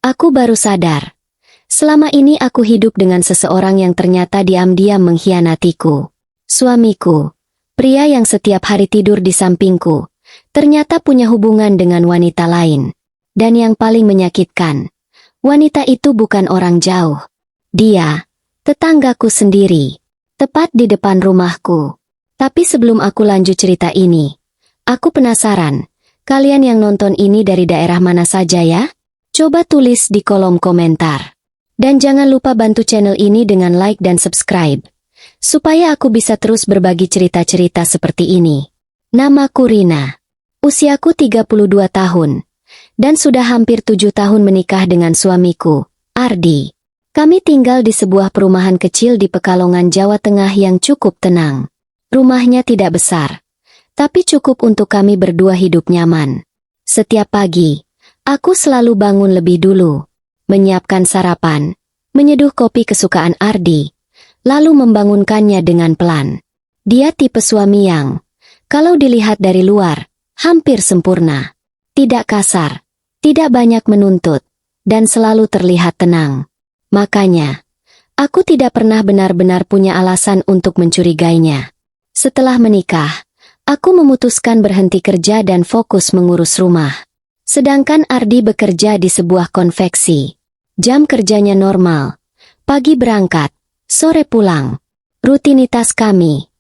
Aku baru sadar. Selama ini aku hidup dengan seseorang yang ternyata diam-diam mengkhianatiku. Suamiku, pria yang setiap hari tidur di sampingku, ternyata punya hubungan dengan wanita lain. Dan yang paling menyakitkan, wanita itu bukan orang jauh. Dia, tetanggaku sendiri, tepat di depan rumahku. Tapi sebelum aku lanjut cerita ini, aku penasaran, kalian yang nonton ini dari daerah mana saja ya? Coba tulis di kolom komentar. Dan jangan lupa bantu channel ini dengan like dan subscribe, supaya aku bisa terus berbagi cerita-cerita seperti ini. Namaku Rina. Usiaku 32 tahun. Dan sudah hampir 7 tahun menikah dengan suamiku, Ardi. Kami tinggal di sebuah perumahan kecil di Pekalongan, Jawa Tengah yang cukup tenang. Rumahnya tidak besar, tapi cukup untuk kami berdua hidup nyaman. Setiap pagi, aku selalu bangun lebih dulu, menyiapkan sarapan, menyeduh kopi kesukaan Ardi, lalu membangunkannya dengan pelan. Dia tipe suami yang, kalau dilihat dari luar, hampir sempurna. Tidak kasar, tidak banyak menuntut, dan selalu terlihat tenang. Makanya, aku tidak pernah benar-benar punya alasan untuk mencurigainya. Setelah menikah, aku memutuskan berhenti kerja dan fokus mengurus rumah. Sedangkan Ardi bekerja di sebuah konveksi. Jam kerjanya normal. Pagi berangkat, sore pulang. Rutinitas kami,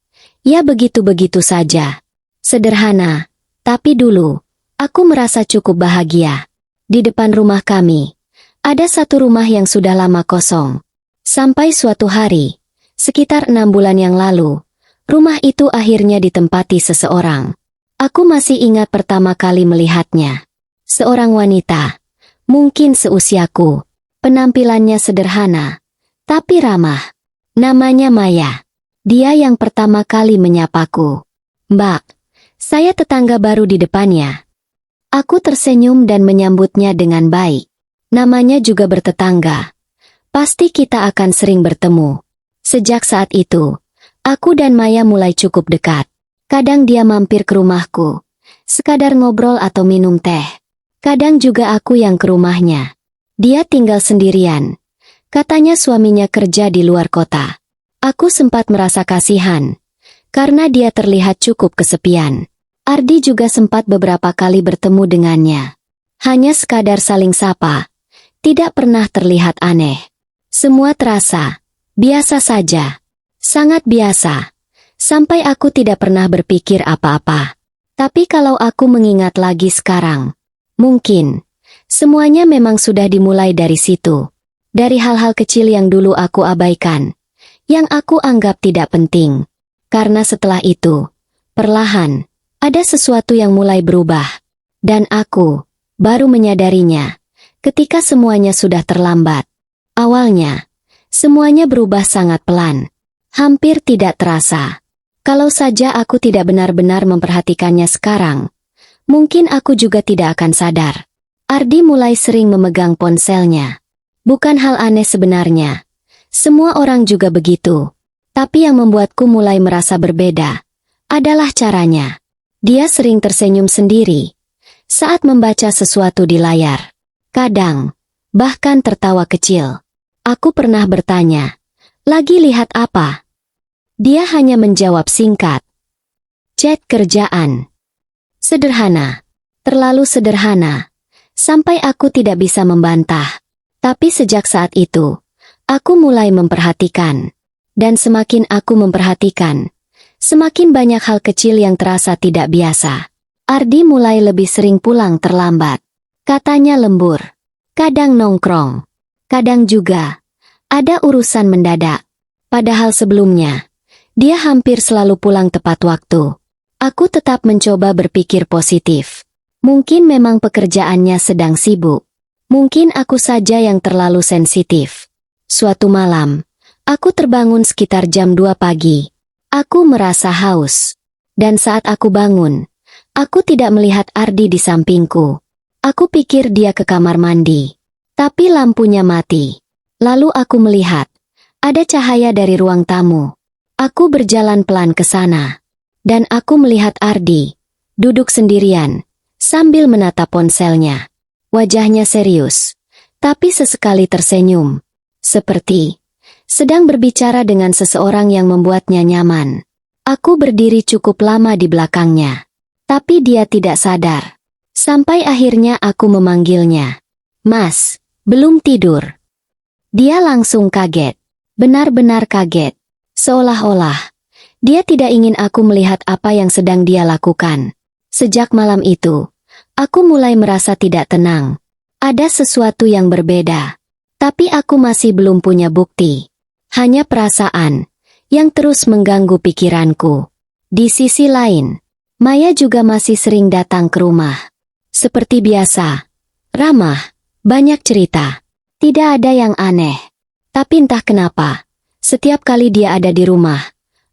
ya begitu-begitu saja. Sederhana, tapi dulu, aku merasa cukup bahagia. Di depan rumah kami, ada satu rumah yang sudah lama kosong. Sampai suatu hari, sekitar 6 bulan yang lalu, rumah itu akhirnya ditempati seseorang. Aku masih ingat pertama kali melihatnya. Seorang wanita, mungkin seusiaku. Penampilannya sederhana, tapi ramah. Namanya Maya. Dia yang pertama kali menyapaku. "Mbak, saya tetangga baru di depannya." Aku tersenyum dan menyambutnya dengan baik. Namanya juga bertetangga. Pasti kita akan sering bertemu. Sejak saat itu, aku dan Maya mulai cukup dekat. Kadang dia mampir ke rumahku, sekadar ngobrol atau minum teh. Kadang juga aku yang ke rumahnya. Dia tinggal sendirian. Katanya suaminya kerja di luar kota. Aku sempat merasa kasihan, karena dia terlihat cukup kesepian. Ardi juga sempat beberapa kali bertemu dengannya. Hanya sekadar saling sapa, tidak pernah terlihat aneh. Semua terasa biasa saja, sangat biasa, sampai aku tidak pernah berpikir apa-apa. Tapi kalau aku mengingat lagi sekarang, mungkin semuanya memang sudah dimulai dari situ. Dari hal-hal kecil yang dulu aku abaikan, yang aku anggap tidak penting. Karena setelah itu, perlahan, ada sesuatu yang mulai berubah. Dan aku baru menyadarinya ketika semuanya sudah terlambat. Awalnya, semuanya berubah sangat pelan. Hampir tidak terasa. Kalau saja aku tidak benar-benar memperhatikannya sekarang, mungkin aku juga tidak akan sadar. Ardi mulai sering memegang ponselnya. Bukan hal aneh sebenarnya. Semua orang juga begitu. Tapi yang membuatku mulai merasa berbeda adalah caranya. Dia sering tersenyum sendiri saat membaca sesuatu di layar. Kadang, bahkan tertawa kecil. Aku pernah bertanya, "Lagi lihat apa?" Dia hanya menjawab singkat, "Chat kerjaan." Sederhana, terlalu sederhana, sampai aku tidak bisa membantah. Tapi sejak saat itu, aku mulai memperhatikan. Dan semakin aku memperhatikan, semakin banyak hal kecil yang terasa tidak biasa. Ardi mulai lebih sering pulang terlambat. Katanya lembur. Kadang nongkrong. Kadang juga ada urusan mendadak. Padahal sebelumnya, dia hampir selalu pulang tepat waktu. Aku tetap mencoba berpikir positif. Mungkin memang pekerjaannya sedang sibuk. Mungkin aku saja yang terlalu sensitif. Suatu malam, aku terbangun sekitar jam 2 pagi. Aku merasa haus. Dan saat aku bangun, aku tidak melihat Ardi di sampingku. Aku pikir dia ke kamar mandi. Tapi lampunya mati. Lalu aku melihat, ada cahaya dari ruang tamu. Aku berjalan pelan ke sana. Dan aku melihat Ardi, duduk sendirian, sambil menatap ponselnya. Wajahnya serius, tapi sesekali tersenyum. Seperti sedang berbicara dengan seseorang yang membuatnya nyaman. Aku berdiri cukup lama di belakangnya, tapi dia tidak sadar. Sampai akhirnya aku memanggilnya. "Mas, belum tidur?" Dia langsung kaget. Benar-benar kaget. Seolah-olah dia tidak ingin aku melihat apa yang sedang dia lakukan. Sejak malam itu, aku mulai merasa tidak tenang. Ada sesuatu yang berbeda. Tapi aku masih belum punya bukti. Hanya perasaan yang terus mengganggu pikiranku. Di sisi lain, Maya juga masih sering datang ke rumah. Seperti biasa, ramah, banyak cerita. Tidak ada yang aneh. Tapi entah kenapa, setiap kali dia ada di rumah,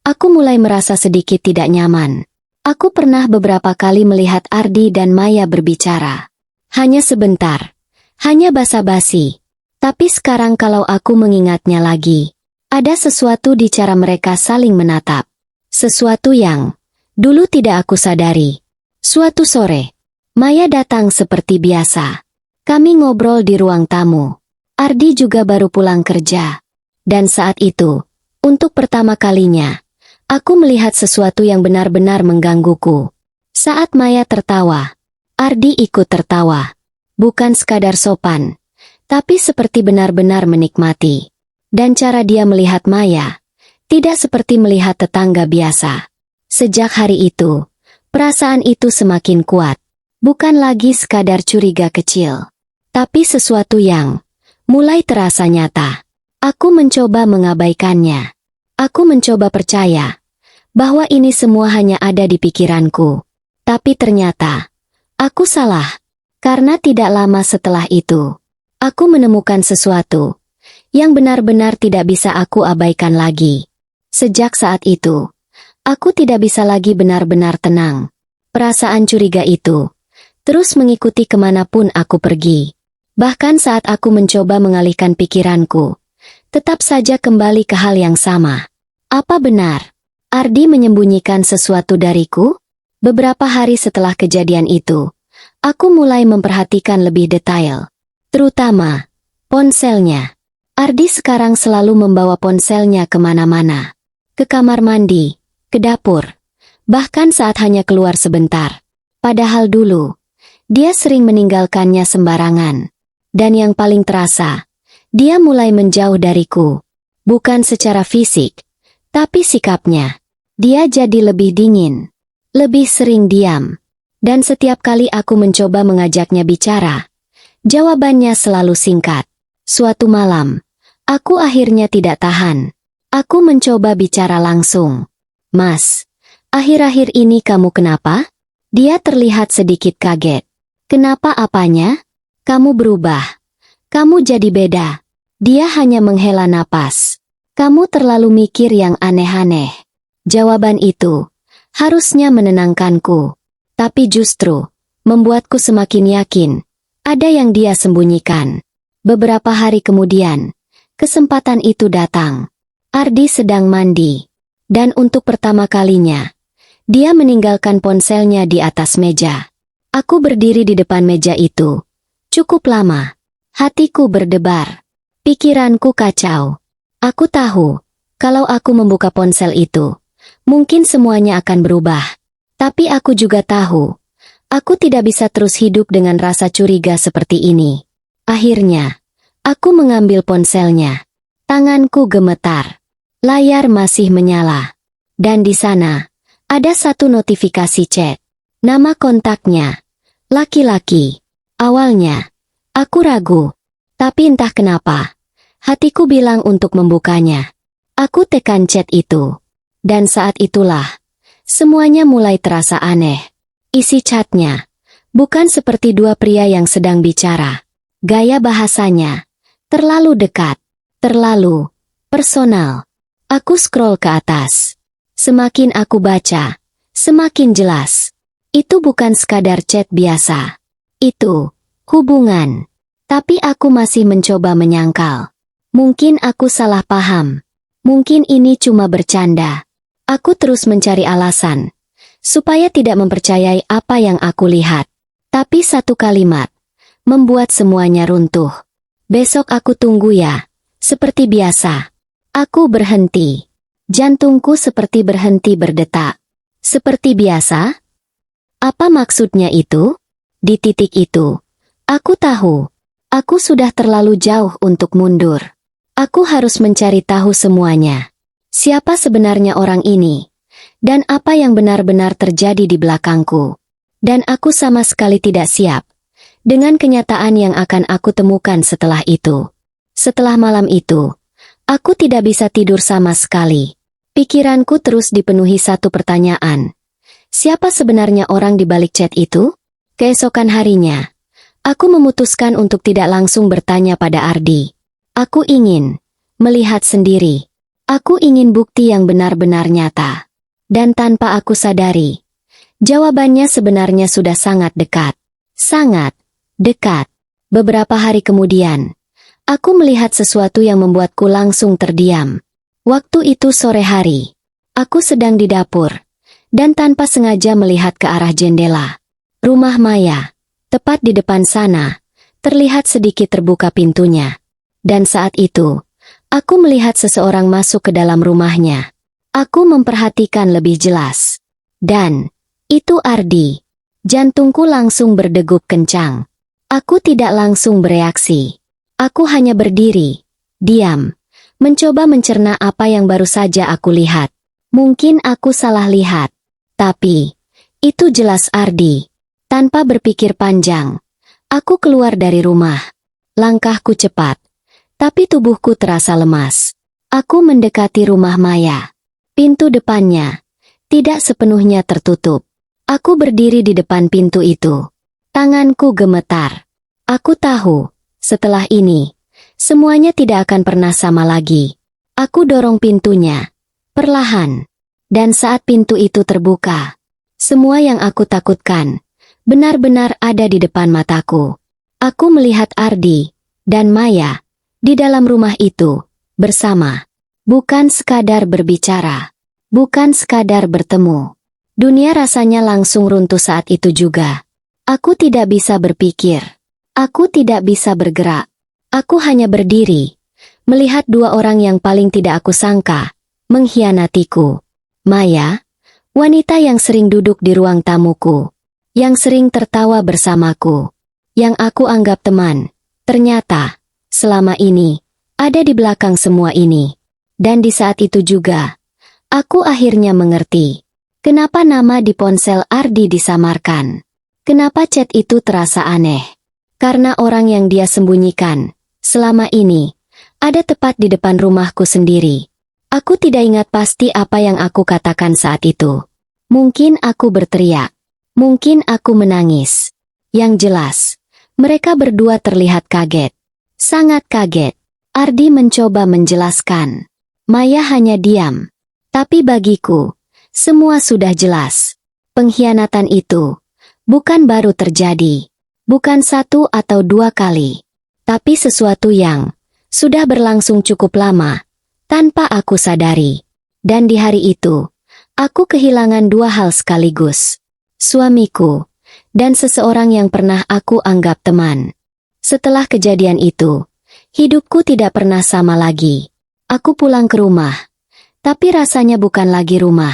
aku mulai merasa sedikit tidak nyaman. Aku pernah beberapa kali melihat Ardi dan Maya berbicara. Hanya sebentar. Hanya basa-basi. Tapi sekarang kalau aku mengingatnya lagi, ada sesuatu di cara mereka saling menatap. Sesuatu yang dulu tidak aku sadari. Suatu sore, Maya datang seperti biasa. Kami ngobrol di ruang tamu. Ardi juga baru pulang kerja. Dan saat itu, untuk pertama kalinya, aku melihat sesuatu yang benar-benar menggangguku. Saat Maya tertawa, Ardi ikut tertawa. Bukan sekadar sopan, tapi seperti benar-benar menikmati. Dan cara dia melihat Maya, tidak seperti melihat tetangga biasa. Sejak hari itu, perasaan itu semakin kuat. Bukan lagi sekadar curiga kecil, tapi sesuatu yang mulai terasa nyata. Aku mencoba mengabaikannya. Aku mencoba percaya bahwa ini semua hanya ada di pikiranku. Tapi ternyata, aku salah. Karena tidak lama setelah itu, aku menemukan sesuatu yang benar-benar tidak bisa aku abaikan lagi. Sejak saat itu, aku tidak bisa lagi benar-benar tenang. Perasaan curiga itu terus mengikuti kemanapun aku pergi. Bahkan saat aku mencoba mengalihkan pikiranku, tetap saja kembali ke hal yang sama. Apa benar Ardi menyembunyikan sesuatu dariku? Beberapa hari setelah kejadian itu, aku mulai memperhatikan lebih detail. Terutama ponselnya. Ardi sekarang selalu membawa ponselnya kemana-mana. Ke kamar mandi, ke dapur, bahkan saat hanya keluar sebentar. Padahal dulu, dia sering meninggalkannya sembarangan. Dan yang paling terasa, dia mulai menjauh dariku. Bukan secara fisik, tapi sikapnya. Dia jadi lebih dingin, lebih sering diam. Dan setiap kali aku mencoba mengajaknya bicara, jawabannya selalu singkat. Suatu malam, aku akhirnya tidak tahan. Aku mencoba bicara langsung. "Mas, akhir-akhir ini kamu kenapa?" Dia terlihat sedikit kaget. "Kenapa apanya? Kamu berubah. Kamu jadi beda." Dia hanya menghela napas. "Kamu terlalu mikir yang aneh-aneh." Jawaban itu harusnya menenangkanku. Tapi justru membuatku semakin yakin ada yang dia sembunyikan. Beberapa hari kemudian, kesempatan itu datang. Ardi sedang mandi. Dan untuk pertama kalinya, dia meninggalkan ponselnya di atas meja. Aku berdiri di depan meja itu. Cukup lama. Hatiku berdebar. Pikiranku kacau. Aku tahu, kalau aku membuka ponsel itu, mungkin semuanya akan berubah. Tapi aku juga tahu, aku tidak bisa terus hidup dengan rasa curiga seperti ini. Akhirnya, aku mengambil ponselnya. Tanganku gemetar. Layar masih menyala. Dan di sana, ada satu notifikasi chat. Nama kontaknya, laki-laki. Awalnya, aku ragu. Tapi entah kenapa, hatiku bilang untuk membukanya. Aku tekan chat itu. Dan saat itulah, semuanya mulai terasa aneh. Isi chatnya bukan seperti dua pria yang sedang bicara. Gaya bahasanya terlalu dekat, terlalu personal. Aku scroll ke atas. Semakin aku baca, semakin jelas. Itu bukan sekadar chat biasa. Itu hubungan. Tapi aku masih mencoba menyangkal. Mungkin aku salah paham. Mungkin ini cuma bercanda. Aku terus mencari alasan supaya tidak mempercayai apa yang aku lihat. Tapi satu kalimat membuat semuanya runtuh. Besok aku tunggu ya. Seperti biasa. Aku berhenti. Jantungku seperti berhenti berdetak. Seperti biasa? Apa maksudnya itu? Di titik itu, aku tahu. Aku sudah terlalu jauh untuk mundur. Aku harus mencari tahu semuanya. Siapa sebenarnya orang ini? Dan apa yang benar-benar terjadi di belakangku? Dan aku sama sekali tidak siap dengan kenyataan yang akan aku temukan setelah itu. Setelah malam itu, aku tidak bisa tidur sama sekali. Pikiranku terus dipenuhi satu pertanyaan. Siapa sebenarnya orang di balik chat itu? Keesokan harinya, aku memutuskan untuk tidak langsung bertanya pada Ardi. Aku ingin melihat sendiri. Aku ingin bukti yang benar-benar nyata. Dan tanpa aku sadari, jawabannya sebenarnya sudah sangat dekat. Sangat dekat. Beberapa hari kemudian, aku melihat sesuatu yang membuatku langsung terdiam. Waktu itu sore hari. Aku sedang di dapur, dan tanpa sengaja melihat ke arah jendela. Rumah Maya, tepat di depan sana, terlihat sedikit terbuka pintunya. Dan saat itu, aku melihat seseorang masuk ke dalam rumahnya. Aku memperhatikan lebih jelas. Dan, itu Ardi. Jantungku langsung berdegup kencang. Aku tidak langsung bereaksi. Aku hanya berdiri, diam, mencoba mencerna apa yang baru saja aku lihat. Mungkin aku salah lihat. Tapi, itu jelas Ardi. Tanpa berpikir panjang, aku keluar dari rumah. Langkahku cepat, tapi tubuhku terasa lemas. Aku mendekati rumah Maya. Pintu depannya tidak sepenuhnya tertutup. Aku berdiri di depan pintu itu. Tanganku gemetar. Aku tahu, setelah ini, semuanya tidak akan pernah sama lagi. Aku dorong pintunya, perlahan. Dan saat pintu itu terbuka, semua yang aku takutkan benar-benar ada di depan mataku. Aku melihat Ardi dan Maya di dalam rumah itu, bersama. Bukan sekadar berbicara, bukan sekadar bertemu. Dunia rasanya langsung runtuh saat itu juga. Aku tidak bisa berpikir. Aku tidak bisa bergerak. Aku hanya berdiri, melihat dua orang yang paling tidak aku sangka mengkhianatiku. Maya, wanita yang sering duduk di ruang tamuku, yang sering tertawa bersamaku, yang aku anggap teman, ternyata selama ini ada di belakang semua ini. Dan di saat itu juga, aku akhirnya mengerti kenapa nama di ponsel Ardi disamarkan. Kenapa chat itu terasa aneh. Karena orang yang dia sembunyikan selama ini ada tepat di depan rumahku sendiri. Aku tidak ingat pasti apa yang aku katakan saat itu. Mungkin aku berteriak. Mungkin aku menangis. Yang jelas, mereka berdua terlihat kaget. Sangat kaget. Ardi mencoba menjelaskan. Maya hanya diam. Tapi bagiku, semua sudah jelas. Pengkhianatan itu bukan baru terjadi. Bukan satu atau dua kali. Tapi sesuatu yang sudah berlangsung cukup lama, tanpa aku sadari. Dan di hari itu, aku kehilangan dua hal sekaligus. Suamiku, dan seseorang yang pernah aku anggap teman. Setelah kejadian itu, hidupku tidak pernah sama lagi. Aku pulang ke rumah, tapi rasanya bukan lagi rumah.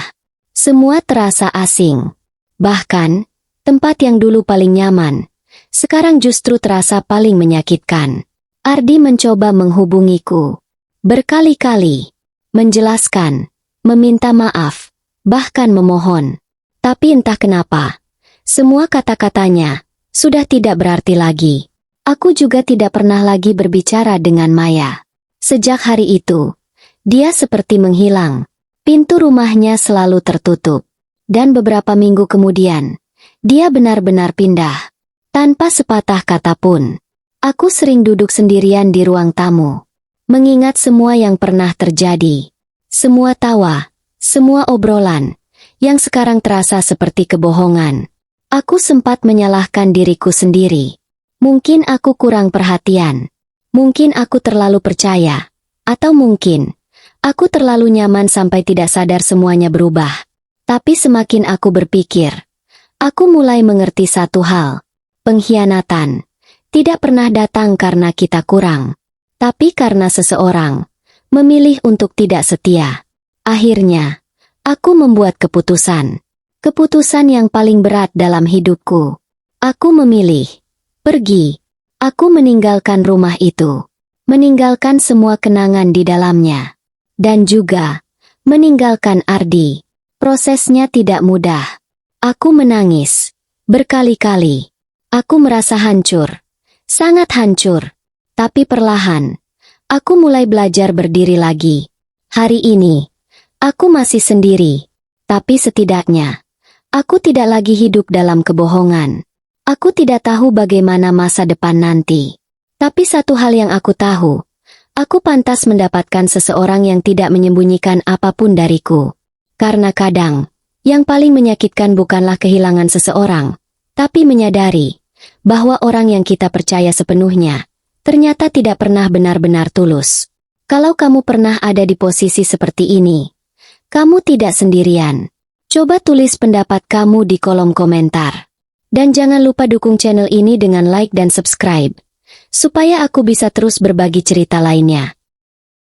Semua terasa asing. Bahkan, tempat yang dulu paling nyaman, sekarang justru terasa paling menyakitkan. Ardi mencoba menghubungiku. Berkali-kali. Menjelaskan. Meminta maaf. Bahkan memohon. Tapi entah kenapa, semua kata-katanya sudah tidak berarti lagi. Aku juga tidak pernah lagi berbicara dengan Maya. Sejak hari itu, dia seperti menghilang. Pintu rumahnya selalu tertutup. Dan beberapa minggu kemudian, dia benar-benar pindah. Tanpa sepatah kata pun, aku sering duduk sendirian di ruang tamu, mengingat semua yang pernah terjadi. Semua tawa, semua obrolan, yang sekarang terasa seperti kebohongan. Aku sempat menyalahkan diriku sendiri. Mungkin aku kurang perhatian. Mungkin aku terlalu percaya. Atau mungkin, aku terlalu nyaman sampai tidak sadar semuanya berubah. Tapi semakin aku berpikir, aku mulai mengerti satu hal. Pengkhianatan tidak pernah datang karena kita kurang, tapi karena seseorang memilih untuk tidak setia. Akhirnya, aku membuat keputusan. Keputusan yang paling berat dalam hidupku. Aku memilih pergi. Aku meninggalkan rumah itu. Meninggalkan semua kenangan di dalamnya. Dan juga meninggalkan Ardi. Prosesnya tidak mudah. Aku menangis berkali-kali. Aku merasa hancur. Sangat hancur. Tapi perlahan, aku mulai belajar berdiri lagi. Hari ini, aku masih sendiri. Tapi setidaknya, aku tidak lagi hidup dalam kebohongan. Aku tidak tahu bagaimana masa depan nanti. Tapi satu hal yang aku tahu, aku pantas mendapatkan seseorang yang tidak menyembunyikan apapun dariku. Karena kadang, yang paling menyakitkan bukanlah kehilangan seseorang, tapi menyadari bahwa orang yang kita percaya sepenuhnya, ternyata tidak pernah benar-benar tulus. Kalau kamu pernah ada di posisi seperti ini, kamu tidak sendirian. Coba tulis pendapat kamu di kolom komentar. Dan jangan lupa dukung channel ini dengan like dan subscribe, supaya aku bisa terus berbagi cerita lainnya.